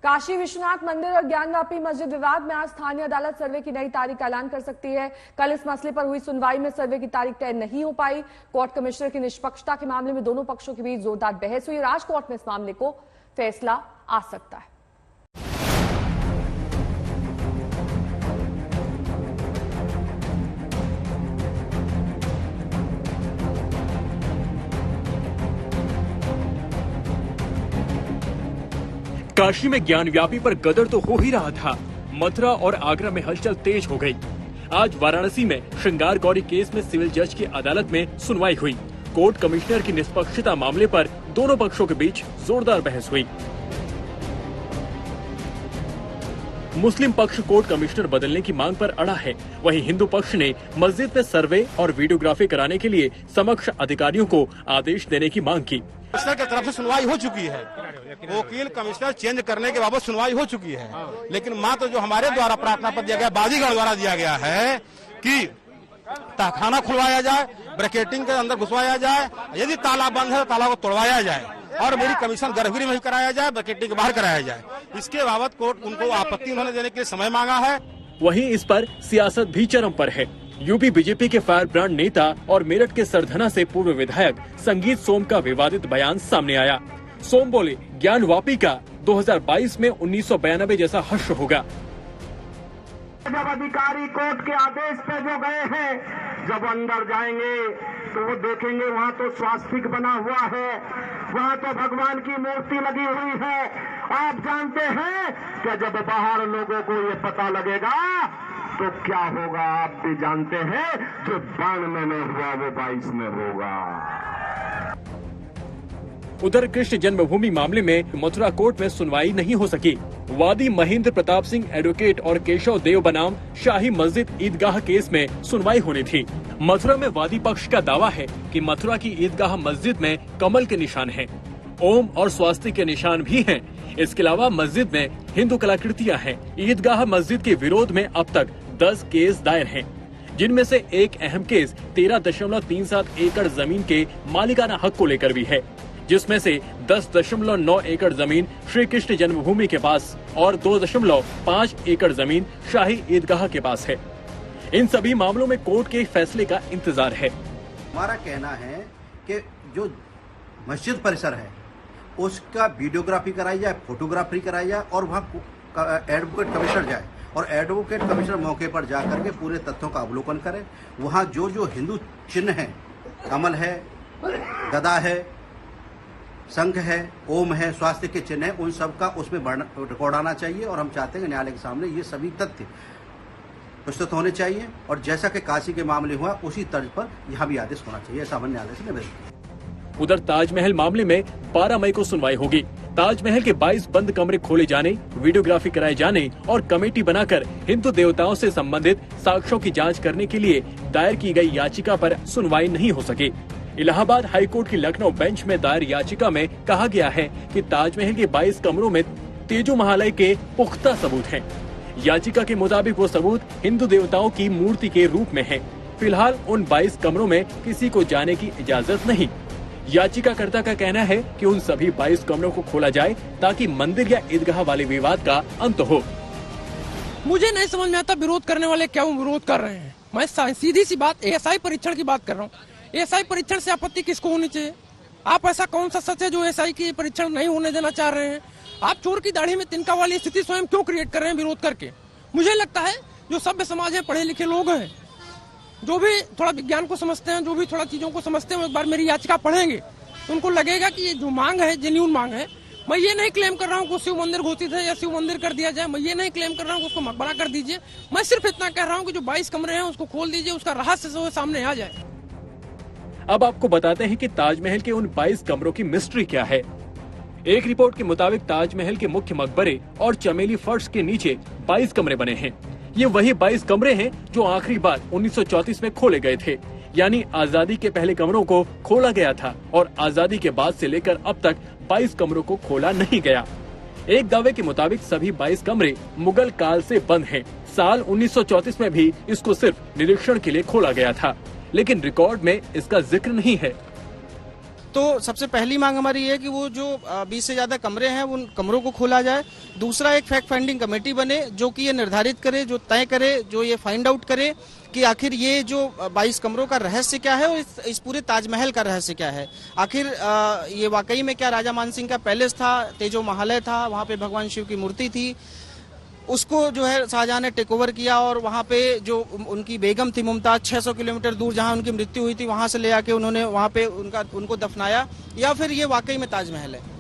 काशी विश्वनाथ मंदिर और ज्ञानवापी मस्जिद विवाद में आज स्थानीय अदालत सर्वे की नई तारीख का ऐलान कर सकती है। कल इस मसले पर हुई सुनवाई में सर्वे की तारीख तय नहीं हो पाई। कोर्ट कमिश्नर की निष्पक्षता के मामले में दोनों पक्षों के बीच जोरदार बहस हुई। राजकोट में इस मामले को फैसला आ सकता है। काशी में ज्ञानव्यापी पर गदर तो हो ही रहा था। मथुरा और आगरा में हलचल तेज हो गई। आज वाराणसी में श्रृंगार गौरी केस में सिविल जज की अदालत में सुनवाई हुई। कोर्ट कमिश्नर की निष्पक्षता मामले पर दोनों पक्षों के बीच जोरदार बहस हुई। मुस्लिम पक्ष कोर्ट कमिश्नर बदलने की मांग पर अड़ा है, वहीं हिंदू पक्ष ने मस्जिद में सर्वे और वीडियोग्राफी कराने के लिए समक्ष अधिकारियों को आदेश देने की मांग की। कमिश्नर की तरफ से सुनवाई हो चुकी है, वकील कमिश्नर चेंज करने के बाबत सुनवाई हो चुकी है, लेकिन मात्र जो हमारे द्वारा प्रार्थना पत्र दिया गया, बाजीगढ़ द्वारा दिया गया है कि तहखाना खुलवाया जाए, ब्रैकेटिंग के अंदर घुसवाया जाए, यदि ताला बंद है तो ताला को तोड़वाया जाए और मेरी कमीशन गर्भगृह में ही कराया जाए, ब्रैकेटिंग के बाहर कराया जाए। इसके बाबत कोर्ट उनको आपत्ति उन्होंने देने के लिए समय मांगा है। वहीं इस पर सियासत भी चरम पर है। यूपी बीजेपी के फायर ब्रांड नेता और मेरठ के सरधना से पूर्व विधायक संगीत सोम का विवादित बयान सामने आया। सोम बोले, ज्ञानवापी का 2022 में 1992 जैसा हश्र होगा। जब अधिकारी कोर्ट के आदेश पे जो गए हैं, जब अंदर जाएंगे तो वो देखेंगे वहाँ तो स्वास्तिक बना हुआ है, वहाँ तो भगवान की मूर्ति लगी हुई है। आप जानते हैं कि जब बाहर लोगों को ये पता लगेगा तो क्या होगा, आप भी जानते हैं। जो 92 में हुआ वो 22 में होगा। उधर कृष्ण जन्मभूमि मामले में मथुरा कोर्ट में सुनवाई नहीं हो सकी। वादी महेंद्र प्रताप सिंह एडवोकेट और केशव देव बनाम शाही मस्जिद ईदगाह केस में सुनवाई होनी थी। मथुरा में वादी पक्ष का दावा है कि मथुरा की ईदगाह मस्जिद में कमल के निशान हैं, ओम और स्वास्तिक के निशान भी हैं। इसके अलावा मस्जिद में हिंदू कलाकृतियां हैं। ईदगाह मस्जिद के विरोध में अब तक 10 केस दायर हैं, जिनमें से एक अहम केस 13.37 एकड़ जमीन के मालिकाना हक को लेकर भी है, जिसमें से 10.9 एकड़ जमीन श्री कृष्ण जन्मभूमि के पास और 2.5 एकड़ जमीन शाही ईदगाह के पास है। इन सभी मामलों में कोर्ट के फैसले का इंतजार है। हमारा कहना है कि जो मस्जिद परिसर है उसका वीडियोग्राफी कराई जाए, फोटोग्राफी कराई जाए और वहाँ एडवोकेट कमिश्नर जाए और एडवोकेट कमिश्नर मौके पर जाकर के पूरे तथ्यों का अवलोकन करे। वहाँ जो जो हिंदू चिन्ह है, कमल है, गदा है, संघ है, ओम है, स्वास्तिक के चिन्ह है, उन सब का उसमें रिकॉर्ड आना चाहिए। और हम चाहते हैं न्यायालय के सामने ये सभी तथ्य प्रस्तुत होने चाहिए और जैसा कि काशी के मामले हुआ उसी तर्ज पर यहाँ भी आदेश होना चाहिए, ऐसा हम न्यायालय से निवेदन किया। उधर ताजमहल मामले में 12 मई को सुनवाई होगी। ताजमहल के 22 बंद कमरे खोले जाने, वीडियोग्राफी कराए जाने और कमेटी बनाकर हिंदू देवताओं से संबंधित साक्ष्यों की जांच करने के लिए दायर की गई याचिका पर सुनवाई नहीं हो सकी। इलाहाबाद हाईकोर्ट की लखनऊ बेंच में दायर याचिका में कहा गया है कि ताजमहल के 22 कमरों में तेजो महालय के पुख्ता सबूत हैं। याचिका के मुताबिक वो सबूत हिंदू देवताओं की मूर्ति के रूप में है। फिलहाल उन 22 कमरों में किसी को जाने की इजाजत नहीं। याचिकाकर्ता का कहना है कि उन सभी 22 कमरों को खोला जाए ताकि मंदिर या ईदगाह वाले विवाद का अंत हो। मुझे नहीं समझ में आता विरोध करने वाले क्या विरोध कर रहे हैं। मैं सीधी सी बात एएसआई परीक्षण की बात कर रहा हूँ। एएसआई परीक्षण से आपत्ति किसको होनी चाहिए? आप ऐसा कौन सा सच है जो एएसआई की परीक्षण नहीं होने देना चाह रहे हैं? आप चोर की दाढ़ी में तिनका वाली स्थिति स्वयं क्यों क्रिएट कर रहे हैं विरोध करके? मुझे लगता है जो सभ्य समाज है, पढ़े लिखे लोग हैं, जो भी थोड़ा विज्ञान को समझते हैं, जो भी थोड़ा चीजों को समझते हैं, एक बार मेरी याचिका पढ़ेंगे तो उनको लगेगा कि ये जो मांग है जेन्युइन मांग है। मैं ये नहीं क्लेम कर रहा हूँ कि शिव मंदिर घोषित है या शिव मंदिर कर दिया जाए। मैं ये नहीं क्लेम कर रहा हूँ कि उसको मकबरा कर दीजिए। मैं सिर्फ इतना कह रहा हूँ कि जो 22 कमरे हैं उसको खोल दीजिए, उसका रहस्य सामने आ जाए। अब आपको बताते हैं कि ताजमहल के उन 22 कमरों की मिस्ट्री क्या है। एक रिपोर्ट के मुताबिक ताजमहल के मुख्य मकबरे और चमेली फर्श के नीचे 22 कमरे बने हैं। ये वही 22 कमरे हैं जो आखिरी बार 1934 में खोले गए थे, यानी आजादी के पहले कमरों को खोला गया था और आजादी के बाद से लेकर अब तक 22 कमरों को खोला नहीं गया। एक दावे के मुताबिक सभी 22 कमरे मुगल काल से बंद हैं। साल 1934 में भी इसको सिर्फ निरीक्षण के लिए खोला गया था, लेकिन रिकॉर्ड में इसका जिक्र नहीं है। तो सबसे पहली मांग हमारी ये है कि वो जो 20 से ज्यादा कमरे हैं उन कमरों को खोला जाए। दूसरा, एक फैक्ट फाइंडिंग कमेटी बने जो कि ये निर्धारित करे, जो तय करे, जो ये फाइंड आउट करे कि आखिर ये जो 22 कमरों का रहस्य क्या है और इस पूरे ताजमहल का रहस्य क्या है। आखिर ये वाकई में क्या राजा मानसिंह का पैलेस था, तेजो महालय था, वहाँ पे भगवान शिव की मूर्ति थी, उसको जो है शाहजहां ने टेक ओवर किया और वहाँ पे जो उनकी बेगम थी मुमताज 600 किलोमीटर दूर जहाँ उनकी मृत्यु हुई थी वहाँ से ले आके उन्होंने वहाँ पे उनको दफनाया, या फिर ये वाकई में ताजमहल है।